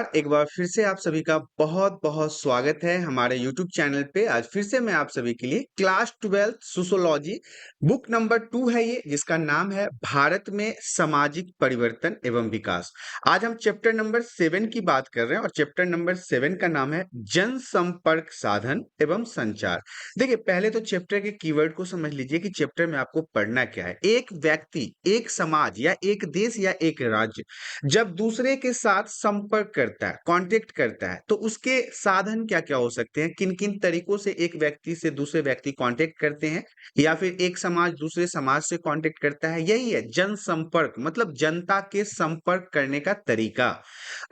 एक बार फिर से आप सभी का बहुत-बहुत स्वागत है हमारे यूट्यूब चैनल पे। आज फिर से मैं आप सभी के लिए क्लास 12 सोशियोलॉजी बुक नंबर 2 है ये, जिसका नाम है भारत में सामाजिक परिवर्तन एवं विकास। आज हम चैप्टर नंबर 7 की बात कर रहे हैं और चैप्टर नंबर 7 का नाम है जनसंपर्क साधन एवं संचार। देखिए, पहले तो चैप्टर के कीवर्ड को समझ लीजिए कि चैप्टर में आपको पढ़ना क्या है। एक व्यक्ति, एक समाज या एक देश या एक राज्य जब दूसरे के साथ संपर्क करता है, कांटेक्ट करता है, तो उसके साधन क्या-क्या हो सकते हैं? किन-किन तरीकों से एक व्यक्ति से दूसरे व्यक्ति कांटेक्ट करते हैं या फिर एक समाज दूसरे समाज से कांटेक्ट करता है? यही है जनसंपर्क, मतलब जनता के संपर्क करने का तरीका।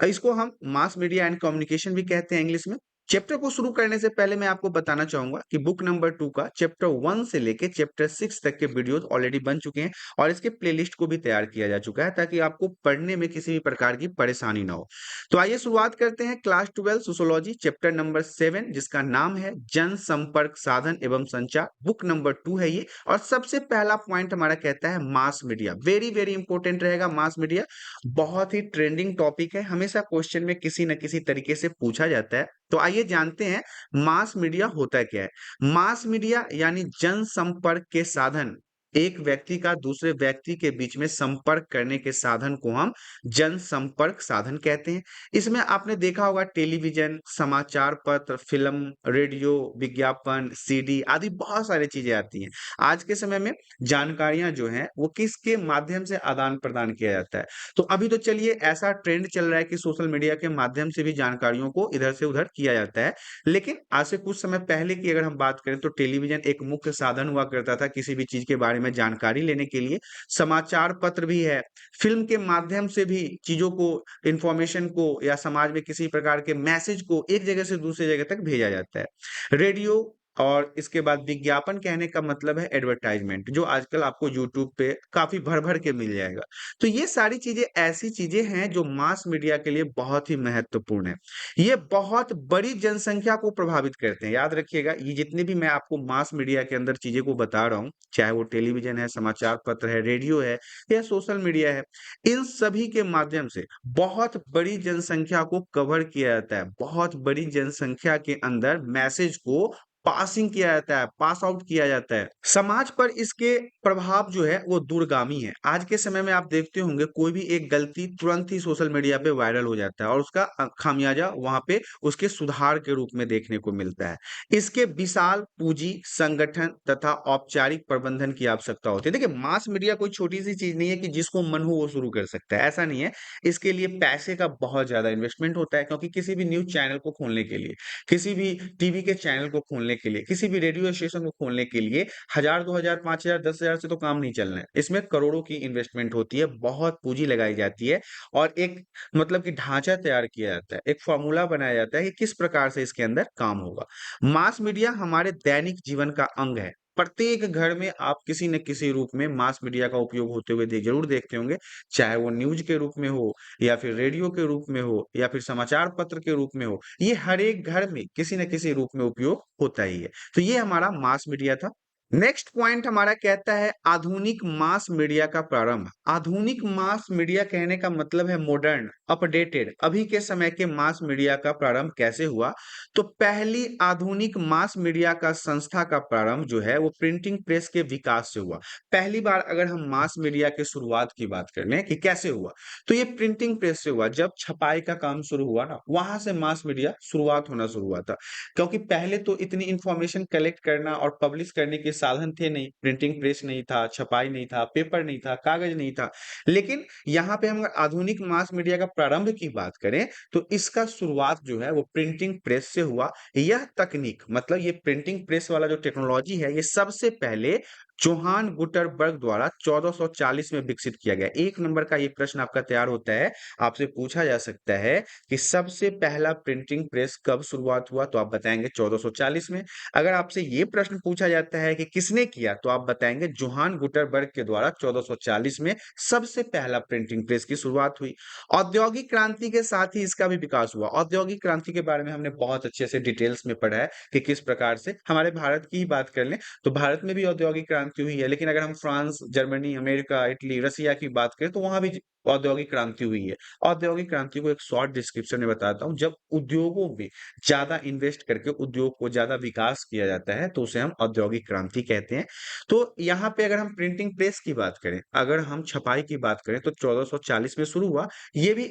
इसको हम मास मीडिया एंड कम्युनिकेशन भी कहते हैं इंग्लिश में। चैप्टर को शुरू करने से पहले मैं आपको बताना चाहूंगा कि बुक नंबर 2 का चैप्टर 1 से लेके चैप्टर 6 तक के वीडियोस ऑलरेडी बन चुके हैं और इसके प्लेलिस्ट को भी तैयार किया जा चुका है ताकि आपको पढ़ने में किसी भी प्रकार की परेशानी ना हो। तो आइए शुरुआत करते हैं क्लास 12 सोशियोलॉजी चैप्टर नंबर 7, जिसका नाम है जनसंपर्क साधन एवं संचार। बुक नंबर 2 है ये और सबसे पहला पॉइंट हमारा कहता है mass media. Very very important रहेगा मास मीडिया। बहुत ही ट्रेंडिंग टॉपिक है, हमेशा क्वेश्चन में किसी न किसी तरीके से पूछा जाता है। तो आइए जानते हैं मास मीडिया होता क्या है। मास मीडिया यानी जनसंपर्क के साधन, एक व्यक्ति का दूसरे व्यक्ति के बीच में संपर्क करने के साधन को हम जनसंपर्क साधन कहते हैं। इसमें आपने देखा होगा टेलीविजन, समाचार पत्र, फिल्म, रेडियो, विज्ञापन, सीडी आदि बहुत सारी चीजें आती हैं। आज के समय में जानकारियां जो हैं वो किसके माध्यम से आदान प्रदान किया जाता है। तो अभी तो चलिए ऐसा ट्रेंड चल रहा है कि सोशल मीडिया के माध्यम से भी जानकारियों को इधर से उधर किया जाता है। लेकिन आज से कुछ समय पहले की अगर हम बात करें तो टेलीविजन एक मुख्य साधन हुआ करता था किसी भी चीज के बारे में जानकारी लेने के लिए। समाचार पत्र भी है, फिल्म के माध्यम से भी चीजों को, इंफॉर्मेशन को या समाज में किसी प्रकार के मैसेज को एक जगह से दूसरी जगह तक भेजा जाता है। रेडियो और इसके बाद विज्ञापन कहने का मतलब है एडवर्टाइजमेंट, जो आजकल आपको यूट्यूब पे काफी भर भर के मिल जाएगा। तो ये सारी चीजें ऐसी चीजें हैं जो मास मीडिया के लिए बहुत ही महत्वपूर्ण है। ये बहुत बड़ी जनसंख्या को प्रभावित करते हैं। याद रखिएगा, ये जितने भी मैं आपको मास मीडिया के अंदर चीजें को बता रहा हूँ, चाहे वो टेलीविजन है, समाचार पत्र है, रेडियो है या सोशल मीडिया है, इन सभी के माध्यम से बहुत बड़ी जनसंख्या को कवर किया जाता है। बहुत बड़ी जनसंख्या के अंदर मैसेज को पासिंग किया जाता है, पास आउट किया जाता है। समाज पर इसके प्रभाव जो है वो दूरगामी है। आज के समय में आप देखते होंगे कोई भी एक गलती तुरंत ही सोशल मीडिया पे वायरल हो जाता है और उसका खामियाजा वहां पे उसके सुधार के रूप में देखने को मिलता है। इसके विशाल पूंजी, संगठन तथा औपचारिक प्रबंधन की आवश्यकता होती है। देखिए, मास मीडिया कोई छोटी सी चीज नहीं है कि जिसको मन हो वो शुरू कर सकता है, ऐसा नहीं है। इसके लिए पैसे का बहुत ज्यादा इन्वेस्टमेंट होता है, क्योंकि किसी भी न्यूज चैनल को खोलने के लिए, किसी भी टीवी के चैनल को खोलने के लिए, किसी भी रेडियो स्टेशन को खोलने के लिए 1000, 2000, 5000, 10,000 से तो काम नहीं चलना है। इसमें करोड़ों की इन्वेस्टमेंट होती है, बहुत पूंजी लगाई जाती है और एक, मतलब कि ढांचा तैयार किया जाता है, एक फॉर्मूला बनाया जाता है कि किस प्रकार से इसके अंदर काम होगा। मास मीडिया हमारे दैनिक जीवन का अंग है। प्रत्येक घर में आप किसी न किसी रूप में मास मीडिया का उपयोग होते हुए जरूर देखते होंगे, चाहे वो न्यूज के रूप में हो या फिर रेडियो के रूप में हो या फिर समाचार पत्र के रूप में हो। ये हर एक घर में किसी न किसी रूप में उपयोग होता ही है। तो ये हमारा मास मीडिया था। नेक्स्ट पॉइंट हमारा कहता है आधुनिक मास मीडिया का प्रारंभ। आधुनिक मास मीडिया कहने का मतलब है मॉडर्न, अपडेटेड। अभी के समय के मास मीडिया का प्रारंभ कैसे हुआ? तो पहली आधुनिक मास मीडिया का संस्था का प्रारंभ जो है वो प्रिंटिंग प्रेस के विकास से हुआ। पहली बार अगर हम मास मीडिया के शुरुआत की बात कर लें कि कैसे हुआ, तो ये प्रिंटिंग प्रेस से हुआ। जब छपाई का काम शुरू हुआ ना, वहां से मास मीडिया शुरुआत होना शुरू हुआ था। क्योंकि पहले तो इतनी इंफॉर्मेशन कलेक्ट करना और पब्लिश करने के साधन थे नहीं, प्रिंटिंग प्रेस नहीं था, छपाई नहीं था, पेपर नहीं था, कागज नहीं था। लेकिन यहाँ पे हम अगर आधुनिक मास मीडिया का प्रारंभ की बात करें तो इसका शुरुआत जो है वो प्रिंटिंग प्रेस से हुआ। यह तकनीक, मतलब ये प्रिंटिंग प्रेस वाला जो टेक्नोलॉजी है, ये सबसे पहले जोहान गुटरबर्ग द्वारा 1440 में विकसित किया गया। एक नंबर का ये प्रश्न आपका तैयार होता है, आपसे पूछा जा सकता है कि सबसे पहला प्रिंटिंग प्रेस कब शुरुआत हुआ, तो आप बताएंगे 1440 में। अगर आपसे ये प्रश्न पूछा जाता है कि किसने किया, तो आप बताएंगे जोहान गुटरबर्ग के द्वारा 1440 में सबसे पहला प्रिंटिंग प्रेस की शुरुआत हुई। औद्योगिक क्रांति के साथ ही इसका भी विकास हुआ। औद्योगिक क्रांति के बारे में हमने बहुत अच्छे से डिटेल्स में पढ़ा है कि किस प्रकार से, हमारे भारत की ही बात कर लें तो भारत में भी औद्योगिक क्रांति हुई है। लेकिन अगर हम फ्रांस, जर्मनी, अमेरिका, इटली, रसिया की बात करें तो वहां भी औद्योगिक क्रांति हुई है। औद्योगिक क्रांति को एक शॉर्ट डिस्क्रिप्शन में बताता हूँ। जब उद्योगों में ज़्यादा इन्वेस्ट करके उद्योग को ज़्यादा विकास किया जाता है, तो उसे हम औद्योगिक क्रांति कहते हैं। तो यहाँ पे अगर हम प्रिंटिंग प्रेस की बात करें, अगर हम छपाई की बात करें, तो 1440 में शुरू हुआ। ये भी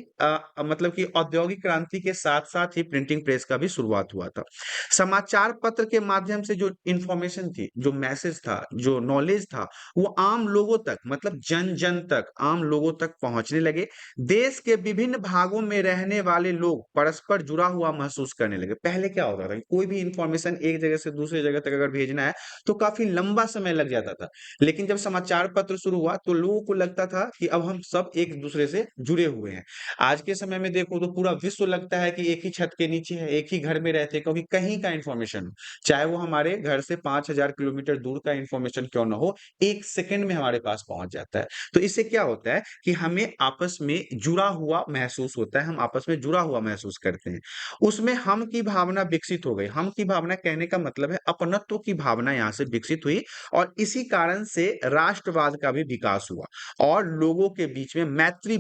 मतलब कि औद्योगिक क्रांति के साथ-साथ ही प्रिंटिंग प्रेस का भी शुरुआत हुआ था। समाचार पत्र के माध्यम से जो इन्फॉर्मेशन थी, जो मैसेज था, जो नॉलेज था, वो आम लोगों तक मतलब जन-जन तक, आम लोगों तक पहुँचने लगे। देश के विभिन्न भागों में रहने वाले लोग परस्पर जुड़ा हुआ महसूस करने लगे। पहले क्या होता था कि कोई भी इन्फॉर्मेशन एक जगह से दूसरी जगह तक अगर भेजना है, तो काफ़ी लंबा समय लग जाता था। लेकिन जब समाचार पत्र शुरू हुआ, तो लोगों को लगता था कि अब हम सब एक-दूसरे से जुड़े हुए हैं। आज के समय में देखो तो पूरा विश्व लगता है कि एक ही छत के नीचे है, एक ही घर में रहते हैं, क्योंकि कहीं का इन्फॉर्मेशन हो, चाहे वो हमारे घर से 5000 किलोमीटर दूर का इन्फॉर्मेशन क्यों ना हो, 1 सेकंड में हमारे पास पहुँच जाता है। तो इससे क्या होता है कि हमें आपस में जुड़ा हुआ महसूस होता है, हम आपस में जुड़ा हुआ महसूस करते हैं। उसमें हम की भावना विकसित हो गई। हम की भावना कहने का मतलब है अपनत्व की भावना यहाँ से विकसित हुई, और इसी कारण से राष्ट्रवाद का भी विकास हुआ और लोगों के बीच में मैत्री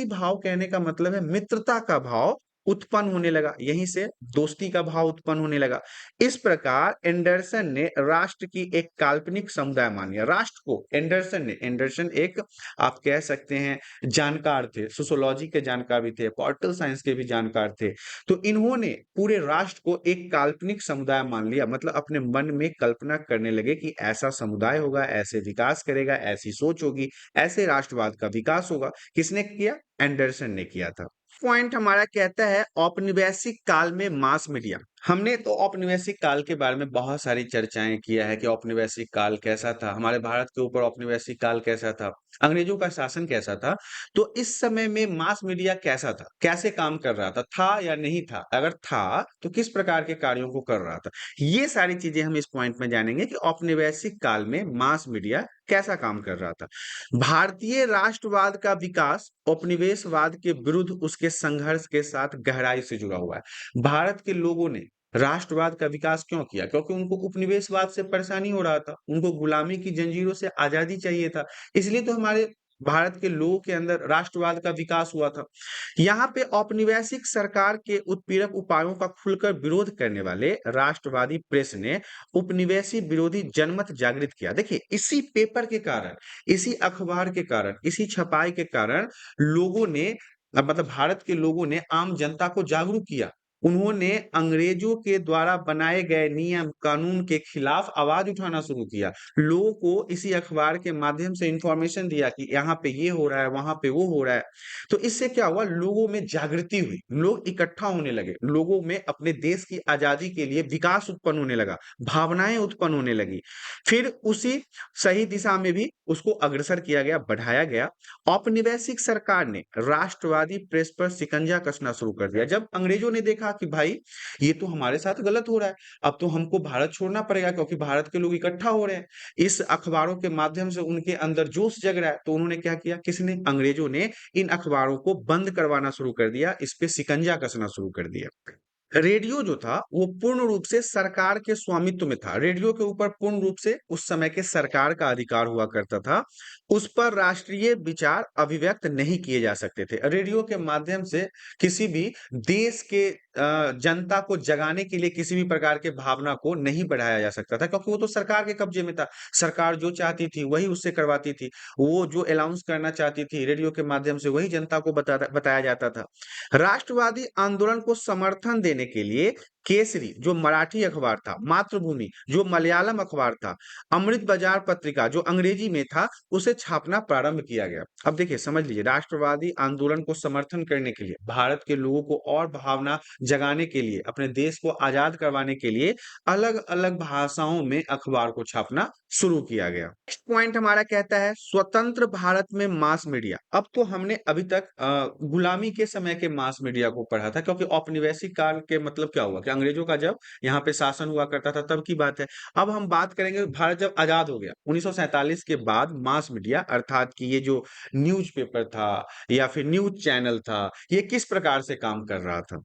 भाव कहने का मतलब है मित्रता का भाव उत्पन्न होने लगा। यहीं से दोस्ती का भाव उत्पन्न होने लगा। इस प्रकार एंडरसन ने राष्ट्र की एक काल्पनिक समुदाय मान लिया। राष्ट्र को एंडरसन एक आप कह सकते हैं जानकार थे, सोशियोलॉजी के जानकार भी थे, पॉलिटिकल साइंस के भी जानकार थे। तो इन्होंने पूरे राष्ट्र को एक काल्पनिक समुदाय मान लिया, मतलब अपने मन में कल्पना करने लगे कि ऐसा समुदाय होगा, ऐसे विकास करेगा, ऐसी सोच होगी, ऐसे राष्ट्रवाद का विकास होगा। किसने किया? एंडरसन ने किया था। पॉइंट हमारा कहता है औपनिवेशिक काल में मास मीडिया। हमने तो औपनिवेशिक काल के बारे में बहुत सारी चर्चाएं किया है कि औपनिवेशिक काल कैसा था, हमारे भारत के ऊपर औपनिवेशिक काल कैसा था, अंग्रेजों का शासन कैसा था। तो इस समय में मास मीडिया कैसा था, कैसे काम कर रहा था या नहीं था, अगर था तो किस प्रकार के कार्यों को कर रहा था। ये सारी चीजें हम इस पॉइंट में जानेंगे कि औपनिवेशिक काल में मास मीडिया कैसा काम कर रहा था। भारतीय राष्ट्रवाद का विकास उपनिवेशवाद के विरुद्ध उसके संघर्ष के साथ गहराई से जुड़ा हुआ है। भारत के लोगों ने राष्ट्रवाद का विकास क्यों किया? क्योंकि उनको उपनिवेशवाद से परेशानी हो रहा था, उनको गुलामी की जंजीरों से आजादी चाहिए था। इसलिए तो हमारे भारत के लोगों के अंदर राष्ट्रवाद का विकास हुआ था। यहाँ पे औपनिवेशिक सरकार के उत्पीड़क उपायों का खुलकर विरोध करने वाले राष्ट्रवादी प्रेस ने उपनिवेशी विरोधी जनमत जागृत किया। देखिए, इसी पेपर के कारण, इसी अखबार के कारण, इसी छपाई के कारण लोगों ने मतलब भारत के लोगों ने आम जनता को जागरूक किया। उन्होंने अंग्रेजों के द्वारा बनाए गए नियम कानून के खिलाफ आवाज उठाना शुरू किया। लोगों को इसी अखबार के माध्यम से इंफॉर्मेशन दिया कि यहाँ पे ये हो रहा है, वहां पे वो हो रहा है। तो इससे क्या हुआ? लोगों में जागृति हुई, लोग इकट्ठा होने लगे, लोगों में अपने देश की आजादी के लिए विकास उत्पन्न होने लगा, भावनाएं उत्पन्न होने लगी। फिर उसी सही दिशा में भी उसको अग्रसर किया गया, बढ़ाया गया। औपनिवेशिक सरकार ने राष्ट्रवादी प्रेस पर शिकंजा कसना शुरू कर दिया। जब अंग्रेजों ने देखा कि भाई ये तो हमारे साथ गलत हो रहा है, अब तो हमको भारत छोड़ना पड़ेगा, क्योंकि भारत के लोग इकट्ठा हो रहे हैं, इस अखबारों के माध्यम से उनके अंदर जोश जग रहा है, तो उन्होंने क्या किया? किसने? अंग्रेजों ने इन अखबारों को बंद करवाना शुरू कर दिया, इस पे शिकंजा कसना शुरू कर दिया। रेडियो जो था वो पूर्ण रूप से सरकार के स्वामित्व में था। रेडियो के ऊपर पूर्ण रूप से उस समय के सरकार का अधिकार हुआ करता था। उस पर राष्ट्रीय विचार अभिव्यक्त नहीं किए जा सकते थे। रेडियो के माध्यम से किसी भी देश के जनता को जगाने के लिए किसी भी प्रकार के भावना को नहीं बढ़ाया जा सकता था, क्योंकि वो तो सरकार के कब्जे में था। सरकार जो चाहती थी वही उससे करवाती थी। वो जो अनाउंस करना चाहती थी रेडियो के माध्यम से वही जनता को बताया जाता था। राष्ट्रवादी आंदोलन को समर्थन देने के लिए केसरी जो मराठी अखबार था, मातृभूमि जो मलयालम अखबार था, अमृत बाजार पत्रिका जो अंग्रेजी में था, उसे छापना प्रारंभ किया गया। अब देखिए, समझ लीजिए, राष्ट्रवादी आंदोलन को समर्थन करने के लिए, भारत के लोगों को और भावना जगाने के लिए, अपने देश को आजाद करवाने के लिए अलग अलग भाषाओं में अखबार को छापना शुरू किया गया। नेक्स्ट पॉइंट हमारा कहता है स्वतंत्र भारत में मास मीडिया। अब तो हमने अभी तक गुलामी के समय के मास मीडिया को पढ़ा था, क्योंकि औपनिवेशिक काल के मतलब क्या हुआ कि अंग्रेजों का जब यहाँ पे शासन हुआ करता था तब की बात है। अब हम बात करेंगे भारत जब आजाद हो गया 1947 के बाद, मास मीडिया अर्थात कि ये जो न्यूज़पेपर था या फिर न्यूज़ चैनल था, ये किस प्रकार से काम कर रहा था।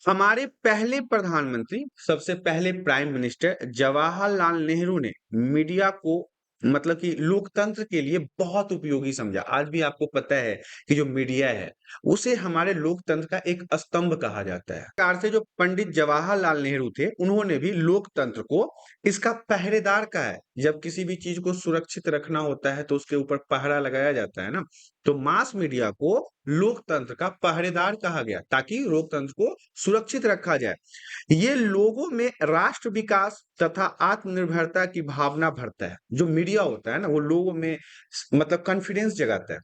हमारे पहले प्रधानमंत्री, सबसे पहले प्राइम मिनिस्टर जवाहरलाल नेहरू ने मीडिया को मतलब कि लोकतंत्र के लिए बहुत उपयोगी समझा। आज भी आपको पता है कि जो मीडिया है, उसे हमारे लोकतंत्र का एक स्तंभ कहा जाता है। प्रकार से जो पंडित जवाहरलाल नेहरू थे, उन्होंने भी लोकतंत्र को इसका पहरेदार कहा है। जब किसी भी चीज को सुरक्षित रखना होता है, तो उसके ऊपर पहरा लगाया जाता है ना। तो मास मीडिया को लोकतंत्र का पहरेदार कहा गया, ताकि लोकतंत्र को सुरक्षित रखा जाए। ये लोगों में राष्ट्र विकास तथा आत्मनिर्भरता की भावना भरता है। जो मीडिया होता है ना, वो लोगों में मतलब कॉन्फिडेंस जगाता है।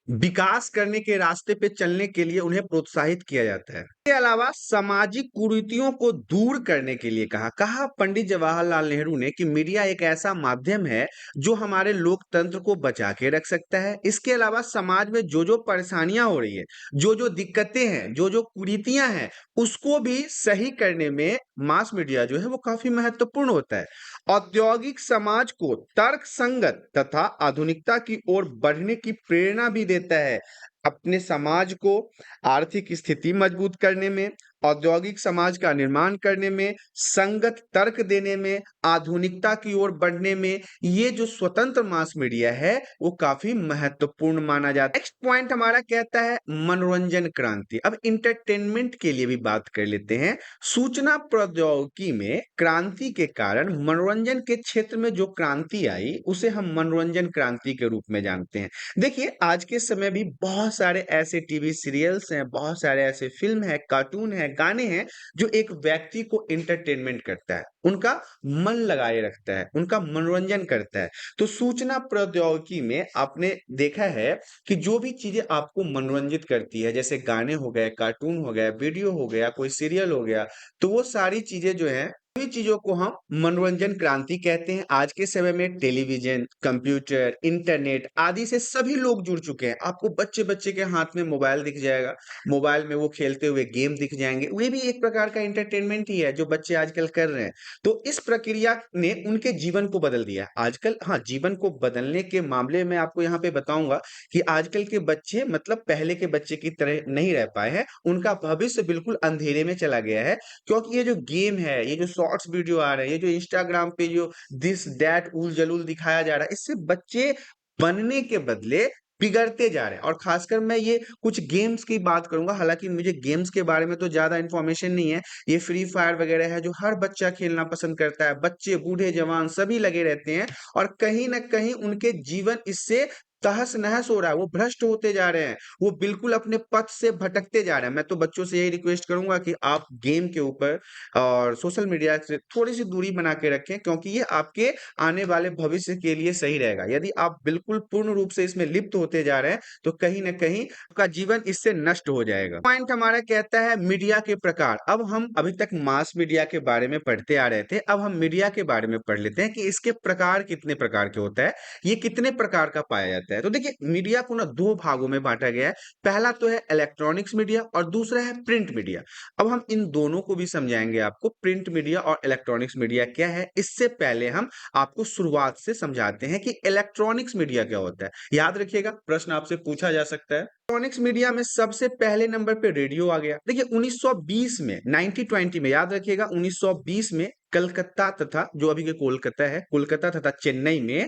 विकास करने के रास्ते पे चलने के लिए उन्हें प्रोत्साहित किया जाता है। इसके अलावा सामाजिक कुरीतियों को दूर करने के लिए कहा पंडित जवाहरलाल नेहरू ने कि मीडिया एक ऐसा माध्यम है जो हमारे लोकतंत्र को बचा के रख सकता है। इसके अलावा समाज में जो जो परेशानियां हो रही है, जो जो दिक्कतें हैं, जो जो कुरीतियां हैं, उसको भी सही करने में मास मीडिया जो है वो काफी महत्वपूर्ण होता है। औद्योगिक समाज को तर्क संगत तथा आधुनिकता की ओर बढ़ने की प्रेरणा भी देता है। अपने समाज को आर्थिक स्थिति मजबूत करने में, औद्योगिक समाज का निर्माण करने में, संगत तर्क देने में, आधुनिकता की ओर बढ़ने में, ये जो स्वतंत्र मास मीडिया है वो काफी महत्वपूर्ण माना जाता है। नेक्स्ट पॉइंट हमारा कहता है मनोरंजन क्रांति। अब इंटरटेनमेंट के लिए भी बात कर लेते हैं। सूचना प्रौद्योगिकी में क्रांति के कारण मनोरंजन के क्षेत्र में जो क्रांति आई, उसे हम मनोरंजन क्रांति के रूप में जानते हैं। देखिए, आज के समय भी बहुत सारे ऐसे टीवी सीरियल्स हैं, बहुत सारे ऐसे फिल्म है, कार्टून है, गाने हैं, जो एक व्यक्ति को एंटरटेनमेंट करता है, उनका मन लगाए रखता है, उनका मनोरंजन करता है। तो सूचना प्रौद्योगिकी में आपने देखा है कि जो भी चीजें आपको मनोरंजित करती है, जैसे गाने हो गए, कार्टून हो गया, वीडियो हो गया, कोई सीरियल हो गया, तो वो सारी चीजें जो है, सभी चीजों को हम मनोरंजन क्रांति कहते हैं। आज के समय में टेलीविजन, कंप्यूटर, इंटरनेट आदि से सभी लोग जुड़ चुके हैं। आपको बच्चे बच्चे के हाथ में मोबाइल दिख जाएगा, मोबाइल में वो खेलते हुए गेम दिख जाएंगे, वे भी एक प्रकार का एंटरटेनमेंट ही है जो बच्चे आजकल कर रहे हैं। तो इस प्रक्रिया ने उनके जीवन को बदल दिया है आजकल। हाँ, जीवन को बदलने के मामले में आपको यहाँ पे बताऊंगा कि आजकल के बच्चे मतलब पहले के बच्चे की तरह नहीं रह पाए हैं। उनका भविष्य बिल्कुल अंधेरे में चला गया है, क्योंकि ये जो गेम है, ये जो शॉर्ट्स वीडियो आ रहे हैं, ये जो इंस्टाग्राम पे जो दिस दैट उल जलूल दिखाया जा रहा है, इससे बच्चे बनने के बदले बिगड़ते जा रहे हैं। और खासकर मैं ये कुछ गेम्स की बात करूंगा, हालांकि मुझे गेम्स के बारे में तो ज्यादा इन्फॉर्मेशन नहीं है। ये फ्री फायर वगैरह है जो हर बच्चा खेलना पसंद करता है, बच्चे बूढ़े जवान सभी लगे रहते हैं, और कहीं ना कहीं उनके जीवन इससे तहस नहस हो रहा है, वो भ्रष्ट होते जा रहे हैं, वो बिल्कुल अपने पथ से भटकते जा रहे हैं। मैं तो बच्चों से यही रिक्वेस्ट करूंगा कि आप गेम के ऊपर और सोशल मीडिया से थोड़ी सी दूरी बना के रखें, क्योंकि ये आपके आने वाले भविष्य के लिए सही रहेगा। यदि आप बिल्कुल पूर्ण रूप से इसमें लिप्त होते जा रहे हैं, तो कहीं ना कहीं आपका जीवन इससे नष्ट हो जाएगा। पॉइंट हमारा कहता है मीडिया के प्रकार। अब हम अभी तक मास मीडिया के बारे में पढ़ते आ रहे थे, अब हम मीडिया के बारे में पढ़ लेते हैं कि इसके प्रकार कितने प्रकार के होता है, ये कितने प्रकार का पाया जाता है। तो देखिए, मीडिया को ना दो भागों में बांटा गया है। पहला तो है इलेक्ट्रॉनिक्स मीडिया और दूसरा है प्रिंट मीडिया। अब हम इन दोनों को भी समझाएंगे आपको, प्रिंट मीडिया और इलेक्ट्रॉनिक्स मीडिया क्या है। इससे पहले हम आपको शुरुआत से समझाते हैं कि इलेक्ट्रॉनिक्स मीडिया क्या होता है। याद रखिएगा, प्रश्न आपसे पूछा जा सकता है। इलेक्ट्रॉनिक्स मीडिया में सबसे पहले नंबर पे रेडियो आ गया। देखिए 1920 में, 1920 में, याद रखिएगा 1920 में कलकत्ता तथा जो अभी के कोलकाता है, कोलकाता तथा चेन्नई में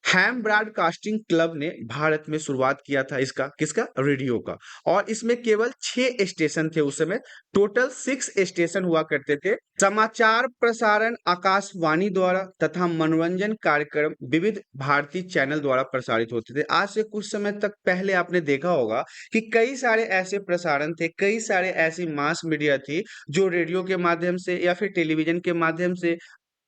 हैम ब्रॉडकास्टिंग क्लब ने भारत में शुरुआत किया था इसका, किसका, रेडियो का। और इसमें केवल 6 स्टेशन थे उस समय, टोटल 6 स्टेशन हुआ करते थे। समाचार प्रसारण आकाशवाणी द्वारा तथा मनोरंजन कार्यक्रम विविध भारतीय चैनल द्वारा प्रसारित होते थे। आज से कुछ समय तक पहले आपने देखा होगा कि कई सारे ऐसे प्रसारण थे, कई सारे ऐसी मास मीडिया थी जो रेडियो के माध्यम से या फिर टेलीविजन के माध्यम से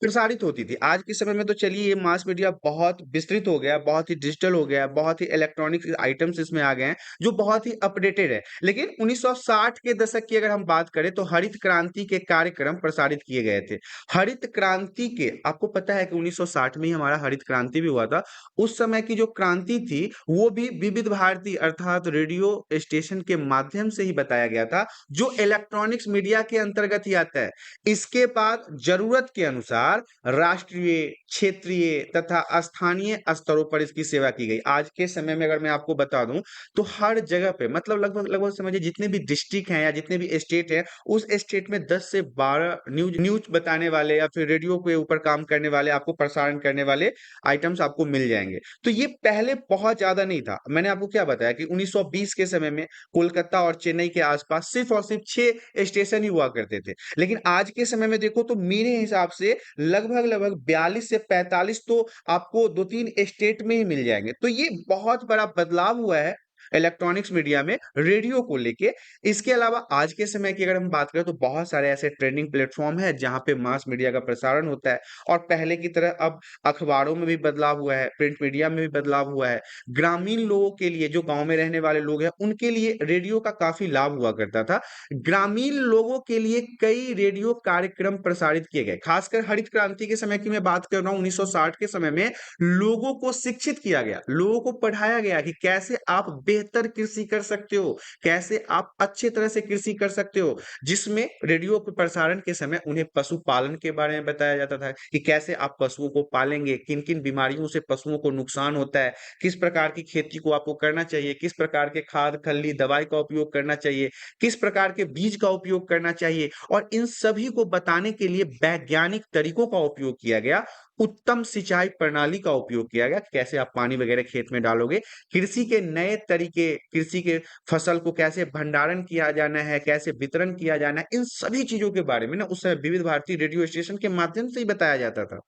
प्रसारित होती थी। आज के समय में तो चलिए ये मास मीडिया बहुत विस्तृत हो गया, बहुत ही डिजिटल हो गया, बहुत ही इलेक्ट्रॉनिक आइटम्स इसमें आ गए हैं जो बहुत ही अपडेटेड है। लेकिन 1960 के दशक की अगर हम बात करें तो हरित क्रांति के कार्यक्रम प्रसारित किए गए थे। हरित क्रांति के, आपको पता है कि 1960 में ही हमारा हरित क्रांति भी हुआ था। उस समय की जो क्रांति थी वो भी विविध भारती अर्थात रेडियो स्टेशन के माध्यम से ही बताया गया था, जो इलेक्ट्रॉनिक्स मीडिया के अंतर्गत ही आता है। इसके बाद जरूरत के अनुसार अनुसार राष्ट्रीय, क्षेत्रीय तथा स्थानीय स्तरों पर इसकी सेवा की गई। आज के समय में अगर मैं आपको बता दूं तो हर जगह पे मतलब लगभग लगभग समझिए जितने भी डिस्ट्रिक्ट हैं या जितने भी स्टेट हैं, उस स्टेट में 10 से 12 न्यूज न्यूज बताने वाले या फिर रेडियो के ऊपर काम करने वाले, आपको प्रसारण करने वाले आइटम्स आपको मिल जाएंगे। तो ये पहले बहुत ज्यादा नहीं था। मैंने आपको क्या बताया कि 1920 के समय में कोलकाता और चेन्नई के आसपास सिर्फ और सिर्फ 6 स्टेशन ही हुआ करते थे। लेकिन आज के समय में देखो तो मेरे हिसाब से लगभग लगभग 42 से 45 तो आपको 2-3 स्टेट में ही मिल जाएंगे। तो ये बहुत बड़ा बदलाव हुआ है इलेक्ट्रॉनिक्स मीडिया में रेडियो को लेके। इसके अलावा आज के समय की अगर हम बात करें तो बहुत सारे ऐसे ट्रेंडिंग प्लेटफॉर्म है जहां पे मास मीडिया का प्रसारण होता है। और पहले की तरह अब अखबारों में भी बदलाव हुआ है, प्रिंट मीडिया में भी बदलाव हुआ है। ग्रामीण लोगों के लिए, जो गांव में रहने वाले लोग हैं, उनके लिए रेडियो का काफी लाभ हुआ करता था। ग्रामीण लोगों के लिए कई रेडियो कार्यक्रम प्रसारित किए गए। खासकर हरित क्रांति के समय की मैं बात कर रहा हूँ, 1960 के समय में लोगों को शिक्षित किया गया, लोगों को पढ़ाया गया कि कैसे आप बेहतर कृषि कर सकते हो, कैसे आप अच्छे तरह से कृषि कर सकते हो। जिसमें रेडियो पे प्रसारण के समय उन्हें पशुपालन के बारे में बताया जाता था कि कैसे आप पशुओं को पालेंगे, किन किन बीमारियों से पशुओं को नुकसान होता है, किस प्रकार की खेती को आपको करना चाहिए, किस प्रकार के खाद खल्ली दवाई का उपयोग करना चाहिए, किस प्रकार के बीज का उपयोग करना चाहिए। और इन सभी को बताने के लिए वैज्ञानिक तरीकों का उपयोग किया गया, उत्तम सिंचाई प्रणाली का उपयोग किया गया, कैसे आप पानी वगैरह खेत में डालोगे, कृषि के नए तरीके, कृषि के फसल को कैसे भंडारण किया जाना है, कैसे वितरण किया जाना है, इन सभी चीजों के बारे में ना उस समय विविध भारती रेडियो स्टेशन के माध्यम से ही बताया जाता था।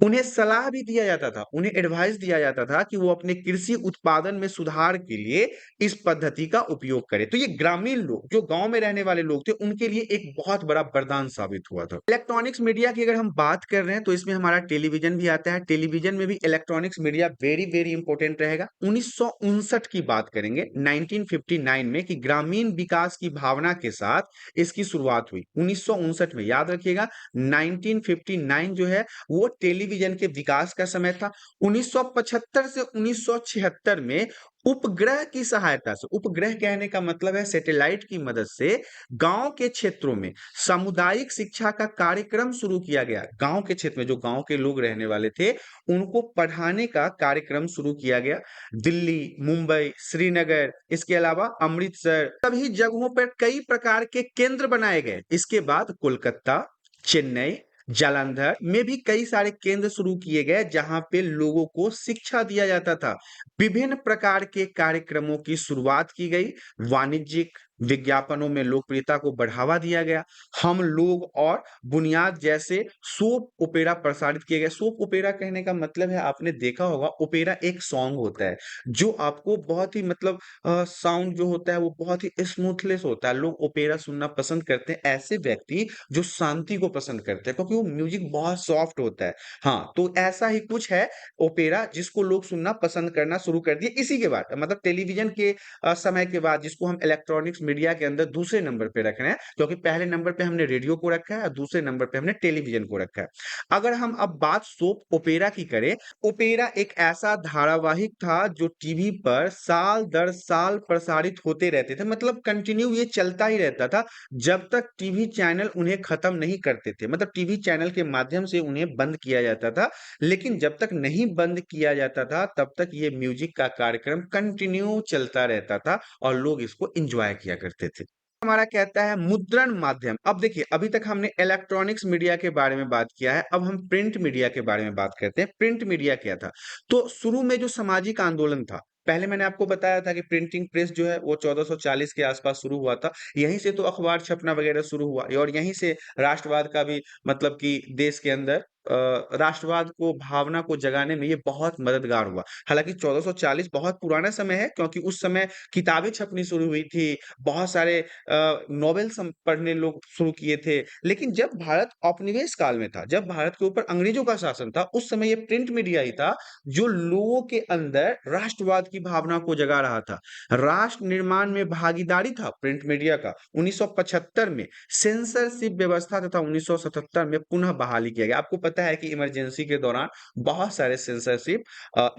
उन्हें सलाह भी दिया जाता था, उन्हें एडवाइस दिया जाता था कि वो अपने कृषि उत्पादन में सुधार के लिए इस पद्धति का उपयोग करें। तो ये ग्रामीण लोग, जो गांव में रहने वाले लोग थे, उनके लिए एक बहुत बड़ा वरदान साबित हुआ था। इलेक्ट्रॉनिक्स मीडिया की अगर हम बात कर रहे हैं तो इसमें हमारा टेलीविजन भी आता है। टेलीविजन में भी electronics media very very important रहेगा। 1959 की बात करेंगे, 1959 में, कि ग्रामीण विकास की भावना के साथ इसकी शुरुआत हुई। 1959 में, याद रखिएगा, 1959 जो है वो टेलीविजन के विकास का समय था। 1975 से 1976 में उपग्रह की सहायता से, उपग्रह कहने का मतलब है सैटेलाइट की मदद से, गांव के क्षेत्रों में सामुदायिक शिक्षा का कार्यक्रम शुरू किया गया। गांव के क्षेत्र में जो गांव के लोग रहने वाले थे, उनको पढ़ाने का कार्यक्रम शुरू किया गया। दिल्ली, मुंबई, श्रीनगर, इसके अलावा अमृतसर, सभी जगहों पर कई प्रकार के केंद्र बनाए गए। इसके बाद कोलकाता, चेन्नई, जालंधर में भी कई सारे केंद्र शुरू किए गए जहां पे लोगों को शिक्षा दिया जाता था। विभिन्न प्रकार के कार्यक्रमों की शुरुआत की गई। वाणिज्यिक विज्ञापनों में लोकप्रियता को बढ़ावा दिया गया। हम लोग और बुनियाद जैसे सोप ओपेरा प्रसारित किए गए। सोप ओपेरा कहने का मतलब है, आपने देखा होगा, ओपेरा एक सॉन्ग होता है जो आपको बहुत ही मतलब साउंड जो होता है वो बहुत ही स्मूथलेस होता है। लोग ओपेरा सुनना पसंद करते हैं, ऐसे व्यक्ति जो शांति को पसंद करते हैं, क्योंकि वो म्यूजिक बहुत सॉफ्ट होता है। हाँ, तो ऐसा ही कुछ है ओपेरा, जिसको लोग सुनना पसंद करना शुरू कर दिए इसी के बाद, मतलब टेलीविजन के समय के बाद, जिसको हम इलेक्ट्रॉनिक्स मीडिया के अंदर दूसरे नंबर पे रख रहे हैं, क्योंकि पहले नंबर पे हमने रेडियो को रखा है और दूसरे नंबर पे हमने टेलीविजन को रखा है। अगर हम अब बात सोप ओपेरा की करें, ओपेरा एक ऐसा धारावाहिक था जो टीवी पर साल दर साल प्रसारित होते रहते थे, मतलब कंटिन्यू ये चलता ही रहता था जब तक टीवी चैनल उन्हें खत्म नहीं करते थे। मतलब टीवी चैनल के माध्यम से उन्हें बंद किया जाता था, लेकिन जब तक नहीं बंद किया जाता था तब तक ये म्यूजिक का कार्यक्रम कंटिन्यू चलता रहता था और लोग इसको एंजॉय किया करते थे। हमारा कहता है मुद्रण माध्यम। अब देखिए, अभी तक हमने इलेक्ट्रॉनिक्स मीडिया के बारे में बात किया है, अब हम प्रिंट मीडिया के बारे में बात करते हैं। प्रिंट मीडिया क्या था? तो शुरू में जो सामाजिक आंदोलन था, पहले मैंने आपको बताया था कि प्रिंटिंग प्रेस जो है वो 1440 के आसपास शुरू हुआ था। यहीं से तो अखबार छपना वगैरह शुरू हुआ और यहीं से राष्ट्रवाद का भी, मतलब कि देश के अंदर राष्ट्रवाद को, भावना को जगाने में ये बहुत मददगार हुआ। हालांकि 1440 बहुत पुराना समय है, क्योंकि उस समय किताबें छपनी शुरू हुई थी, बहुत सारे नॉवेल्स हम पढ़ने लोग शुरू किए थे। लेकिन जब भारत औपनिवेश काल में था, जब भारत के ऊपर अंग्रेजों का शासन था, उस समय ये प्रिंट मीडिया ही था जो लोगों के अंदर राष्ट्रवाद की भावना को जगा रहा था। राष्ट्र निर्माण में भागीदारी था प्रिंट मीडिया का। 1975 में सेंसरशिप व्यवस्था तथा 1977 में पुनः बहाली किया गया। आपको पता है कि इमरजेंसी के दौरान बहुत सारे सेंसरशिप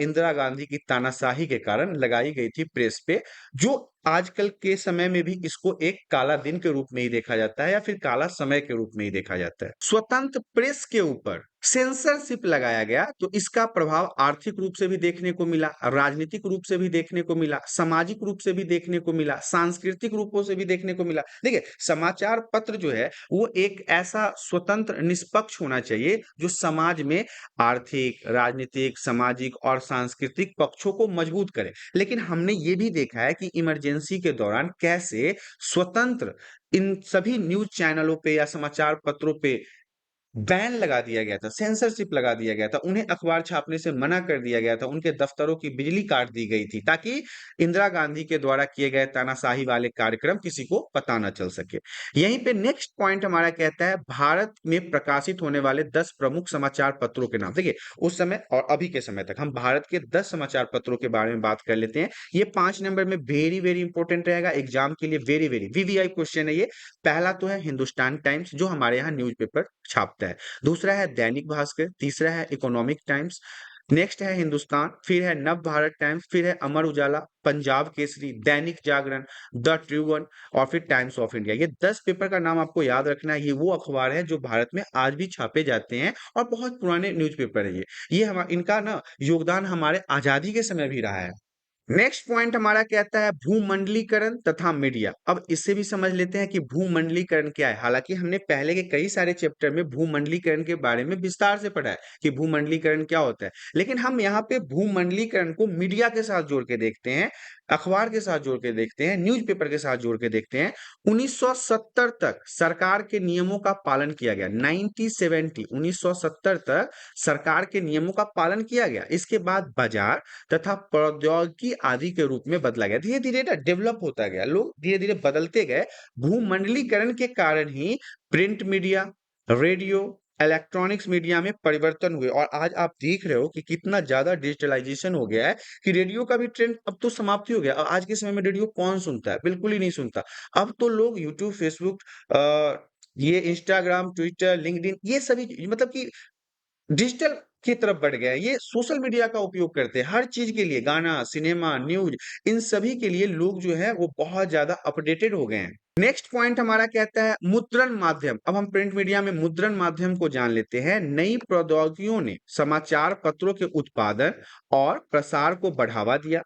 इंदिरा गांधी की तानाशाही के कारण लगाई गई थी प्रेस पे, जो आजकल के समय में भी इसको एक काला दिन के रूप में ही देखा जाता है या फिर काला समय के रूप में ही देखा जाता है। स्वतंत्र प्रेस के ऊपर सेंसरशिप लगाया गया तो इसका प्रभाव आर्थिक रूप से भी देखने को मिला, राजनीतिक रूप से भी देखने को मिला, सामाजिक रूप से भी देखने को मिला, सांस्कृतिक रूपों से भी देखने को मिला। देखिए, समाचार पत्र जो है वो एक ऐसा स्वतंत्र निष्पक्ष होना चाहिए जो समाज में आर्थिक, राजनीतिक, सामाजिक और सांस्कृतिक पक्षों को मजबूत करे। लेकिन हमने ये भी देखा है कि इमरजेंसी के दौरान कैसे स्वतंत्र इन सभी न्यूज़ चैनलों पे या समाचार पत्रों पे बैन लगा दिया गया था, सेंसरशिप लगा दिया गया था, उन्हें अखबार छापने से मना कर दिया गया था, उनके दफ्तरों की बिजली काट दी गई थी ताकि इंदिरा गांधी के द्वारा किए गए तानाशाही वाले कार्यक्रम किसी को पता न चल सके। यहीं पे नेक्स्ट पॉइंट हमारा कहता है भारत में प्रकाशित होने वाले 10 प्रमुख समाचार पत्रों के नाम। देखिए, उस समय और अभी के समय तक हम भारत के 10 समाचार पत्रों के बारे में बात कर लेते हैं। ये 5 नंबर में वेरी वेरी इंपॉर्टेंट रहेगा एग्जाम के लिए, वेरी वेरी वीवीआई क्वेश्चन है ये। पहला तो है हिंदुस्तान टाइम्स जो हमारे यहाँ न्यूज़पेपर छापता है। दूसरा है दैनिक भास्कर, तीसरा है इकोनॉमिक टाइम्स, नेक्स्ट है हिंदुस्तान, फिर है नव भारत टाइम्स, फिर है अमर उजाला, पंजाब केसरी, दैनिक जागरण, द ट्रिब्यून और फिर टाइम्स ऑफ इंडिया। ये 10 पेपर का नाम आपको याद रखना है। ये वो अखबार है जो भारत में आज भी छापे जाते हैं और बहुत पुराने न्यूज़पेपर है ये हम इनका ना योगदान हमारे आजादी के समय भी रहा है। नेक्स्ट पॉइंट हमारा कहता है भूमंडलीकरण तथा मीडिया। अब इससे भी समझ लेते हैं कि भूमंडलीकरण क्या है। हालांकि हमने पहले के कई सारे चैप्टर में भूमंडलीकरण के बारे में विस्तार से पढ़ा है कि भूमंडलीकरण क्या होता है, लेकिन हम यहाँ पे भूमंडलीकरण को मीडिया के साथ जोड़ के देखते हैं, अखबार के साथ जोड़ के देखते हैं, न्यूज़पेपर के साथ जोड़ के देखते हैं। 1970 तक सरकार के नियमों का पालन किया गया। 1970 तक सरकार के नियमों का पालन किया गया। इसके बाद बाजार तथा प्रौद्योगिकी आदि के रूप में बदला गया। धीरे धीरे ना डेवलप होता गया, लोग धीरे धीरे बदलते गए। भूमंडलीकरण के कारण ही print media, radio, electronics media में परिवर्तन हुए और आज आप देख रहे हो कि कितना ज्यादा डिजिटलाइजेशन हो गया है कि रेडियो का भी ट्रेंड अब तो समाप्ति हो गया। आज के समय में रेडियो कौन सुनता है? बिल्कुल ही नहीं सुनता। अब तो लोग यूट्यूब, फेसबुक, ये इंस्टाग्राम, ट्विटर, लिंक्डइन, ये सभी मतलब कि डिजिटल की तरफ बढ़ गया है। ये सोशल मीडिया का उपयोग करते हैं हर चीज के लिए, गाना, सिनेमा, न्यूज, इन सभी के लिए लोग जो है वो बहुत ज्यादा अपडेटेड हो गए हैं। नेक्स्ट पॉइंट हमारा कहता है मुद्रण माध्यम। अब हम प्रिंट मीडिया में मुद्रण माध्यम को जान लेते हैं। नई प्रौद्योगिकियों ने समाचार पत्रों के उत्पादन और प्रसार को बढ़ावा दिया।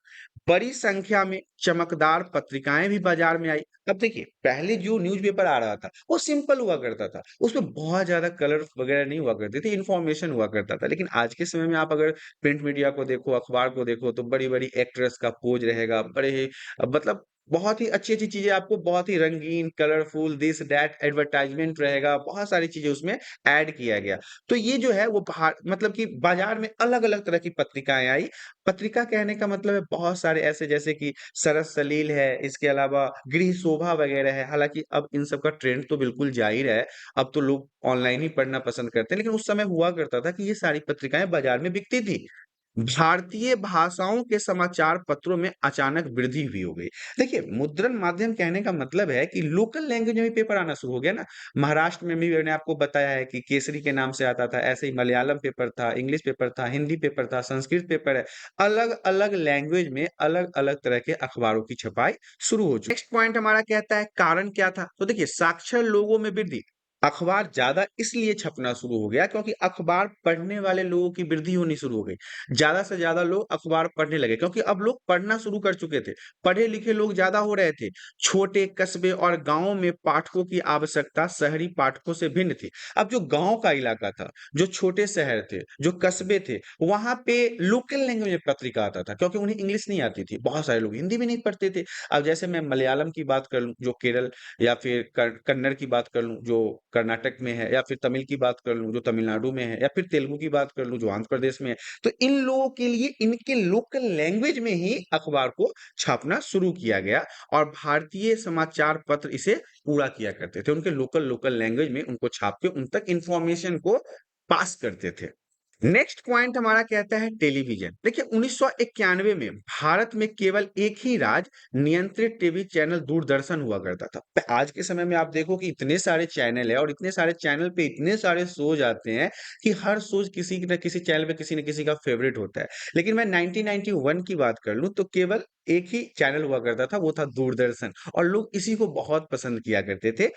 बड़ी संख्या में चमकदार पत्रिकाएं भी बाजार में आई। अब देखिए, पहले जो न्यूज़पेपर आ रहा था वो सिंपल हुआ करता था, उसमें बहुत ज्यादा कलर वगैरह नहीं हुआ करते थे, इन्फॉर्मेशन हुआ करता था। लेकिन आज के समय में आप अगर प्रिंट मीडिया को देखो, अखबार को देखो, तो बड़ी बड़ी एक्ट्रेस का पोज रहेगा, बड़े ही मतलब बहुत ही अच्छी अच्छी चीजें आपको, बहुत ही रंगीन, कलरफुल, दिस दैट एडवर्टाइजमेंट रहेगा, बहुत सारी चीजें उसमें ऐड किया गया। तो ये जो है वो बाहर मतलब कि बाजार में अलग अलग तरह की पत्रिकाएं आई। पत्रिका कहने का मतलब है बहुत सारे ऐसे, जैसे कि सरस सलील है, इसके अलावा गृह शोभा वगैरह है। हालांकि अब इन सब का ट्रेंड तो बिल्कुल जाहिर है, अब तो लोग ऑनलाइन ही पढ़ना पसंद करते हैं, लेकिन उस समय हुआ करता था कि ये सारी पत्रिकाएं बाजार में बिकती थी। भारतीय भाषाओं के समाचार पत्रों में अचानक वृद्धि हुई हो गई। देखिए, मुद्रण माध्यम कहने का मतलब है कि लोकल लैंग्वेज में भी पेपर आना शुरू हो गया ना। महाराष्ट्र में भी मैंने आपको बताया है कि केसरी के नाम से आता था, ऐसे ही मलयालम पेपर था, इंग्लिश पेपर था, हिंदी पेपर था, संस्कृत पेपर है। अलग अलग लैंग्वेज में अलग अलग तरह के अखबारों की छपाई शुरू हो चुकी। नेक्स्ट पॉइंट हमारा कहता है कारण क्या था। तो देखिए, साक्षर लोगों में वृद्धि। अखबार ज्यादा इसलिए छपना शुरू हो गया क्योंकि अखबार पढ़ने वाले लोगों की वृद्धि होनी शुरू हो गई। ज्यादा से ज्यादा लोग अखबार पढ़ने लगे क्योंकि अब लोग पढ़ना शुरू कर चुके थे, पढ़े लिखे लोग ज्यादा हो रहे थे। छोटे कस्बे और गांवों में पाठकों की आवश्यकता शहरी पाठकों से भिन्न थी। अब जो गांव का इलाका था, जो छोटे शहर थे, जो कस्बे थे, वहां पे लोकल लैंग्वेज में पत्रिका आता था क्योंकि उन्हें इंग्लिश नहीं आती थी। बहुत सारे लोग हिंदी भी नहीं पढ़ते थे। अब जैसे मैं मलयालम की बात कर लूं जो केरल, या फिर कन्नड़ की बात कर लूं जो कर्नाटक में है, या फिर तमिल की बात कर लूं जो तमिलनाडु में है, या फिर तेलुगु की बात कर लूं जो आंध्र प्रदेश में है, तो इन लोगों के लिए इनके लोकल लैंग्वेज में ही अखबार को छापना शुरू किया गया और भारतीय समाचार पत्र इसे पूरा किया करते थे। उनके लोकल लोकल लैंग्वेज में उनको छाप के उन तक इंफॉर्मेशन को पास करते थे। नेक्स्ट पॉइंट हमारा कहता है टेलीविजन। देखिए, 1991 में भारत में केवल एक ही राज्य नियंत्रित टीवी चैनल दूरदर्शन हुआ करता था। आज के समय में आप देखो कि इतने सारे चैनल है और इतने सारे चैनल पे इतने सारे शोज आते हैं कि हर शोज किसी न किसी चैनल पे किसी न किसी का फेवरेट होता है। लेकिन मैं 1991 की बात कर लूं तो केवल एक ही चैनल हुआ करता था, वो था दूरदर्शन और लोग इसी को बहुत पसंद किया करते थे।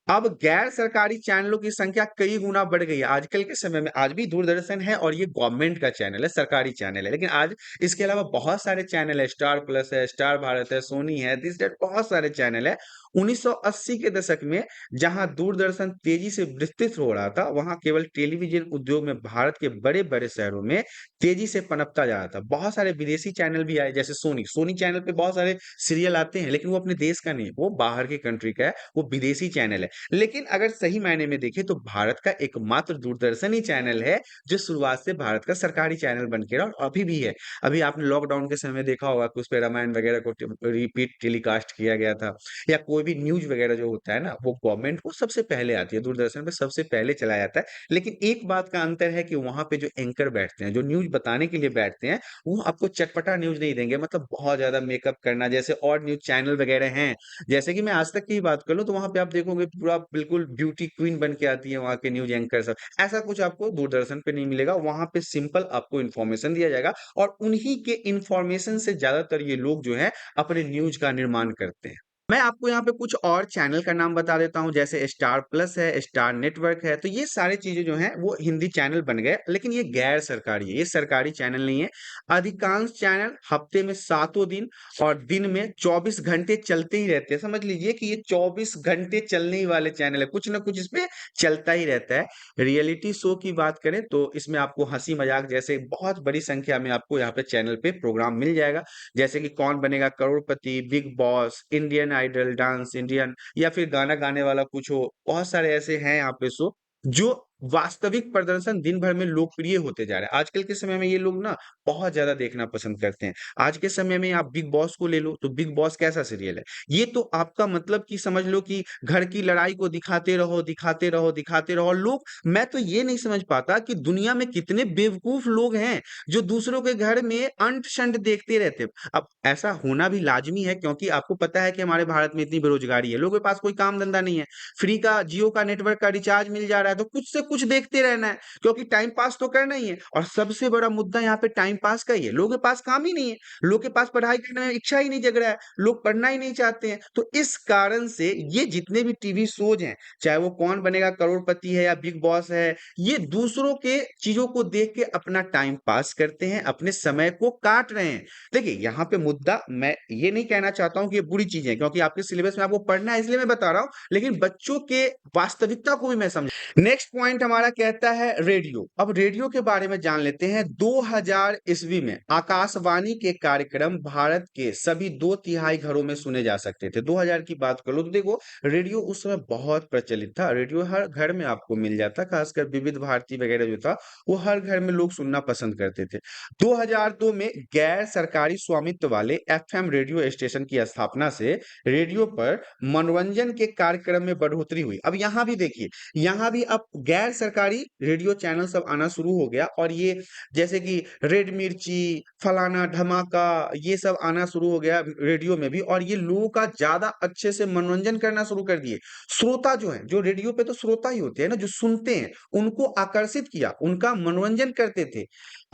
अब गैर सरकारी चैनलों की संख्या कई गुना बढ़ गई है। आजकल के समय में आज भी दूरदर्शन है और ये गवर्नमेंट का चैनल है, सरकारी चैनल है। लेकिन आज इसके अलावा बहुत सारे चैनल है, स्टार प्लस है, स्टार भारत है, सोनी है, दिस दैट बहुत सारे चैनल है। 1980 के दशक में जहां दूरदर्शन तेजी से विस्तृत हो रहा था, वहां केवल टेलीविजन उद्योग में भारत के बड़े-बड़े शहरों में तेजी से पनपता जा रहा था। बहुत सारे विदेशी चैनल भी आए जैसे सोनी। सोनी चैनल पे बहुत सारे सीरियल आते हैं, लेकिन वो अपने देश का नहीं है, वो बाहर के कंट्री का है, वो विदेशी चैनल है। लेकिन अगर सही मायने में देखें तो भारत का एकमात्र दूरदर्शन ही चैनल है जो शुरुआत से भारत का सरकारी चैनल बन के रहा और अभी भी है। अभी आपने लॉकडाउन के समय देखा होगा कि उसपे रामायण वगैरह को रिपीट टेलीकास्ट किया गया था, या कोई भी न्यूज वगैरह जो होता है ना, वो गवर्नमेंट को सबसे पहले आती है, दूरदर्शन पे सबसे पहले चलाया जाता है। लेकिन एक बात का अंतर है कि वहां पे जो एंकर बैठते हैं, जो न्यूज बताने के लिए बैठते हैं, वो आपको चटपटा न्यूज नहीं देंगे, मतलब बहुत ज्यादा मेकअप करना, जैसे और न्यूज चैनल वगैरह हैं। जैसे कि मैं आज तक की ही बात कर लूं तो वहां पे आप देखोगे पूरा बिल्कुल ब्यूटी क्वीन बन के आती है वहां के न्यूज एंकर सब। ऐसा कुछ आपको दूरदर्शन पे नहीं मिलेगा। वहां पे सिंपल आपको इन्फॉर्मेशन दिया जाएगा और उन्हीं के इन्फॉर्मेशन से ज्यादातर ये लोग जो है अपने न्यूज का निर्माण करते हैं। मैं आपको यहाँ पे कुछ और चैनल का नाम बता देता हूँ, जैसे स्टार प्लस है, स्टार नेटवर्क है। तो ये सारे चीजें जो हैं वो हिंदी चैनल बन गए, लेकिन ये गैर सरकारी है, ये सरकारी चैनल नहीं है। अधिकांश चैनल हफ्ते में सातों दिन और दिन में 24 घंटे चलते ही रहते हैं। समझ लीजिए कि ये 24 घंटे चलने ही वाले चैनल है, कुछ ना कुछ इसमें चलता ही रहता है। रियलिटी शो की बात करें तो इसमें आपको हंसी मजाक जैसे बहुत बड़ी संख्या में आपको यहाँ पे चैनल पे प्रोग्राम मिल जाएगा, जैसे कि Kaun Banega Crorepati, Bigg Boss, Indian Idol dance Indian, या फिर गाना गाने वाला कुछ हो। बहुत सारे ऐसे हैं यहाँ पे शो जो वास्तविक प्रदर्शन दिन भर में लोकप्रिय होते जा रहे हैं। आजकल के समय में ये लोग ना बहुत ज्यादा देखना पसंद करते हैं। आज के समय में आप बिग बॉस को ले लो तो बिग बॉस कैसा सीरियल है? ये तो आपका मतलब कि समझ लो कि घर की लड़ाई को दिखाते रहो, दिखाते रहो, दिखाते रहो। और लोग, मैं तो ये नहीं समझ पाता कि दुनिया में कितने बेवकूफ लोग हैं जो दूसरों के घर में अंट-शंट देखते रहते हैं। अब ऐसा होना भी लाज़मी है, क्योंकि आपको पता है कि हमारे भारत में इतनी बेरोज़गारी है, लोगों के पास कोई काम-धंधा नहीं है। फ्री का जियो का नेटवर्क का रिचार्ज मिल जा रहा है, तो कुछ से कुछ देखते रहना है, क्योंकि टाइम पास तो करना ही है। और सबसे बड़ा मुद्दा यहाँ पे टाइम पास का ही है। लोगों के पास काम ही नहीं है, लोगों के पास पढ़ाई करने में इच्छा ही नहीं जग रहा है, लोग पढ़ना ही नहीं चाहते हैं। तो इस कारण से ये जितने भी टीवी शोज़ हैं, चाहे वो कौन बनेगा करोड़पति है या बिग बॉस है, ये दूसरों के चीज़ों को देख के अपना टाइम पास करते हैं, अपने समय को काट रहे हैं। देखिए, यहाँ पे मुद्दा, मैं ये नहीं कहना चाहता हूँ कि ये बुरी चीज़ है, क्योंकि आपके सिलेबस में आपको पढ़ना है इसलिए मैं बता रहा हूँ, लेकिन बच्चों के वास्तविकता को भी मैं समझ। नेक्स्ट पॉइंट हमारा कहता है रेडियो। अब रेडियो के बारे में जान लेते हैं। 2000 ईस्वी में आकाशवाणी के कार्यक्रम भारत के सभी 2/3 घरों में सुने जा सकते थे। 2000 की बात कर लो तो देखो, रेडियो उस समय बहुत प्रचलित था। रेडियो हर घर में आपको मिल जाता, खासकर विविध भारती वगैरह जो था, वो हर घर में लोग सुनना पसंद करते थे। 2002 में गैर सरकारी स्वामित्व वाले एफएम रेडियो स्टेशन की स्थापना से रेडियो पर मनोरंजन के कार्यक्रम में बढ़ोतरी हुई। अब यहाँ भी देखिए, यहाँ भी अब गैर सरकारी रेडियो चैनल सब आना शुरू हो गया, और ये जैसे कि रेड मिर्ची, फलाना धमाका, ये सब आना शुरू हो गया रेडियो में भी, और ये लोगों का ज्यादा अच्छे से मनोरंजन करना शुरू कर दिए। श्रोता जो है, जो रेडियो पे तो श्रोता ही होते हैं ना, जो सुनते हैं, उनको आकर्षित किया, उनका मनोरंजन करते थे।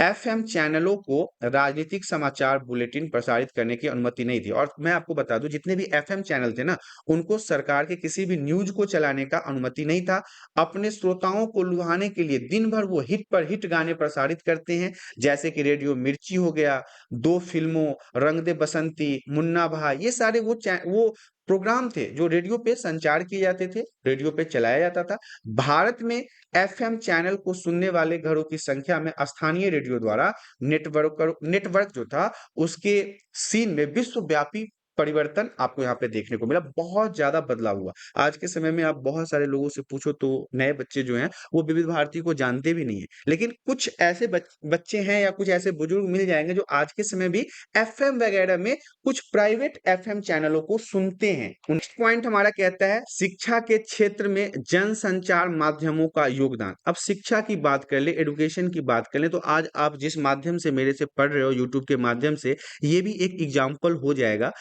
एफएम चैनलों को राजनीतिक समाचार बुलेटिन प्रसारित करने की अनुमति नहीं थी। और मैं आपको बता दूं, जितने भी एफएम चैनल थे ना, उनको सरकार के किसी भी न्यूज को चलाने का अनुमति नहीं था। अपने श्रोताओं को लुभाने के लिए दिन भर वो हिट पर हिट गाने प्रसारित करते हैं, जैसे कि रेडियो मिर्ची हो गया, दो फिल्मों, रंग दे बसंती, मुन्ना भाई, ये सारे वो प्रोग्राम थे जो रेडियो पे संचार किए जाते थे, रेडियो पे चलाया जाता था। भारत में एफएम चैनल को सुनने वाले घरों की संख्या में स्थानीय रेडियो द्वारा नेटवर्क जो था, उसके सीन में विश्वव्यापी परिवर्तन आपको यहाँ पे देखने को मिला। बहुत ज्यादा बदलाव हुआ। आज के समय में आप बहुत सारे लोगों से पूछो तो नए बच्चे जो हैं वो विविध भारती को जानते भी नहीं है, लेकिन कुछ ऐसे बच्चे हैं या कुछ ऐसे बुजुर्ग मिल जाएंगे जो आज के समय भी एफएम वगैरह में कुछ प्राइवेट एफएम चैनलों को सुनते हैं। नेक्स्ट पॉइंट हमारा कहता है शिक्षा के क्षेत्र में जनसंचार माध्यमों का योगदान। अब शिक्षा की बात कर ले, एजुकेशन की बात कर ले, तो आज आप जिस माध्यम से मेरे से पढ़ रहे हो, यूट्यूब के माध्यम से, ये भी एक एग्जाम्पल हो जाएगा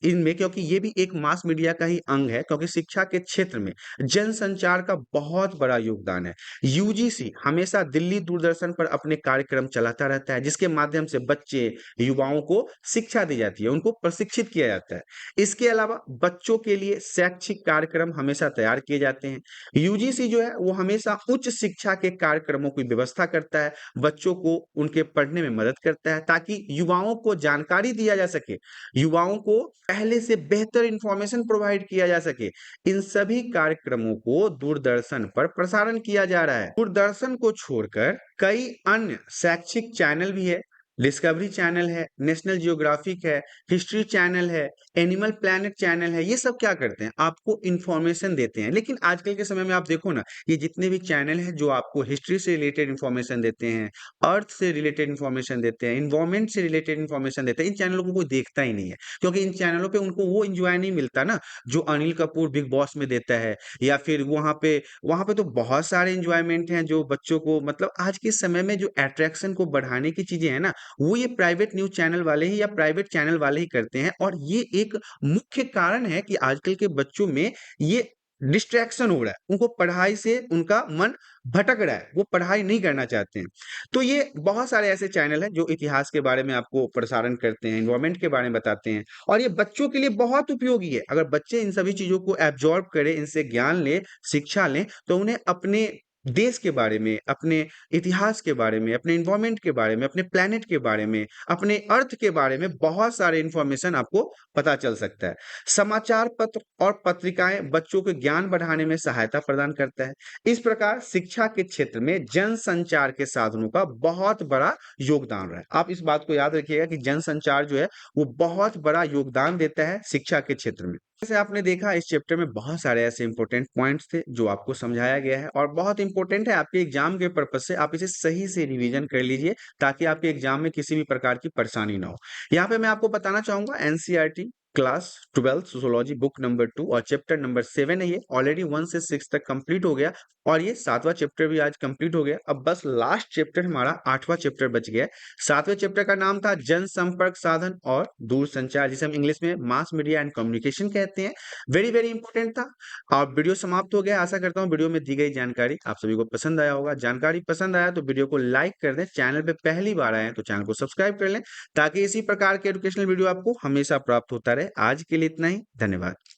इनमें, क्योंकि ये भी एक मास मीडिया का ही अंग है, क्योंकि शिक्षा के क्षेत्र में जनसंचार का बहुत बड़ा योगदान है। यूजीसी हमेशा दिल्ली दूरदर्शन पर अपने कार्यक्रम चलाता रहता है, जिसके माध्यम से बच्चे, युवाओं को शिक्षा दी जाती है, उनको प्रशिक्षित किया जाता है। इसके अलावा बच्चों के लिए शैक्षिक कार्यक्रम हमेशा तैयार किए जाते हैं। यूजीसी जो है वो हमेशा उच्च शिक्षा के कार्यक्रमों की व्यवस्था करता है, बच्चों को उनके पढ़ने में मदद करता है, ताकि युवाओं को जानकारी दिया जा सके, युवाओं को पहले से बेहतर इंफॉर्मेशन प्रोवाइड किया जा सके। इन सभी कार्यक्रमों को दूरदर्शन पर प्रसारण किया जा रहा है। दूरदर्शन को छोड़कर कई अन्य शैक्षिक चैनल भी है। डिस्कवरी चैनल है, नेशनल जियोग्राफिक है, हिस्ट्री चैनल है, एनिमल प्लैनेट चैनल है। ये सब क्या करते हैं, आपको इंफॉर्मेशन देते हैं। लेकिन आजकल के समय में आप देखो ना, ये जितने भी चैनल हैं जो आपको हिस्ट्री से रिलेटेड इंफॉर्मेशन देते हैं, अर्थ से रिलेटेड इंफॉर्मेशन देते हैं, इन्वायरमेंट से रिलेटेड इंफॉर्मेशन देते हैं, इन चैनलों को कोई देखता ही नहीं है, क्योंकि इन चैनलों पे उनको वो एंजॉय नहीं मिलता ना जो अनिल कपूर बिग बॉस में देता है, या फिर वहां पे तो बहुत सारे एंजॉयमेंट हैं जो बच्चों को, मतलब आज के समय में जो अट्रैक्शन को बढ़ाने की चीजें हैं ना, वो ये प्राइवेट न्यूज चैनल वाले ही या प्राइवेट चैनल वाले ही करते हैं। और ये एक मुख्य कारण है कि आजकल के बच्चों में ये डिस्ट्रैक्शन हो रहा है, उनको पढ़ाई से उनका मन भटक रहा है, वो पढ़ाई नहीं करना चाहते हैं। तो ये बहुत सारे ऐसे चैनल हैं जो इतिहास के बारे में आपको प्रसारण करते हैं, एनवायरनमेंट के बारे में बताते हैं, और ये बच्चों के लिए बहुत उपयोगी है। अगर बच्चे इन सभी चीजों को एब्जॉर्ब करें, इनसे ज्ञान लें, शिक्षा लें, तो उन्हें अपने देश के बारे में, अपने इतिहास के बारे में, अपने एनवायरनमेंट के बारे में, अपने प्लेनेट के बारे में, अपने अर्थ के बारे में बहुत सारे इंफॉर्मेशन आपको पता चल सकता है। समाचार पत्र और पत्रिकाएं बच्चों के ज्ञान बढ़ाने में सहायता प्रदान करता है। इस प्रकार शिक्षा के क्षेत्र में जनसंचार के साधनों का बहुत बड़ा योगदान रहा है। आप इस बात को याद रखिएगा कि जनसंचार जो है वो बहुत बड़ा योगदान देता है शिक्षा के क्षेत्र में। जैसे आपने देखा, इस चैप्टर में बहुत सारे ऐसे इंपॉर्टेंट पॉइंट्स थे जो आपको समझाया गया है, और बहुत इंपॉर्टेंट है आपके एग्जाम के पर्पज से। आप इसे सही से रिवीजन कर लीजिए, ताकि आपके एग्जाम में किसी भी प्रकार की परेशानी ना हो। यहाँ पे मैं आपको बताना चाहूंगा, NCERT class 12 sociology book number 2 और चैप्टर नंबर 7 है, ये ऑलरेडी 1 से 6 तक कंप्लीट हो गया, और ये 7वां चैप्टर भी आज कंप्लीट हो गया। अब बस लास्ट चैप्टर हमारा 8वां चैप्टर बच गया है। 7वें चैप्टर का नाम था जनसंपर्क साधन और दूरसंचार, जिसे हम इंग्लिश में मास मीडिया एंड कम्युनिकेशन कहते हैं। वेरी वेरी इंपॉर्टेंट था। और वीडियो समाप्त हो गया। आशा करता हूँ वीडियो में दी गई जानकारी आप सभी को पसंद आया होगा। जानकारी पसंद आया तो वीडियो को लाइक कर दें, चैनल पे पहली बार आए हैं तो चैनल को सब्सक्राइब कर लें, ताकि इसी प्रकार के एजुकेशनल वीडियो आपको हमेशा प्राप्त होता रहे। आज के लिए इतना ही, धन्यवाद।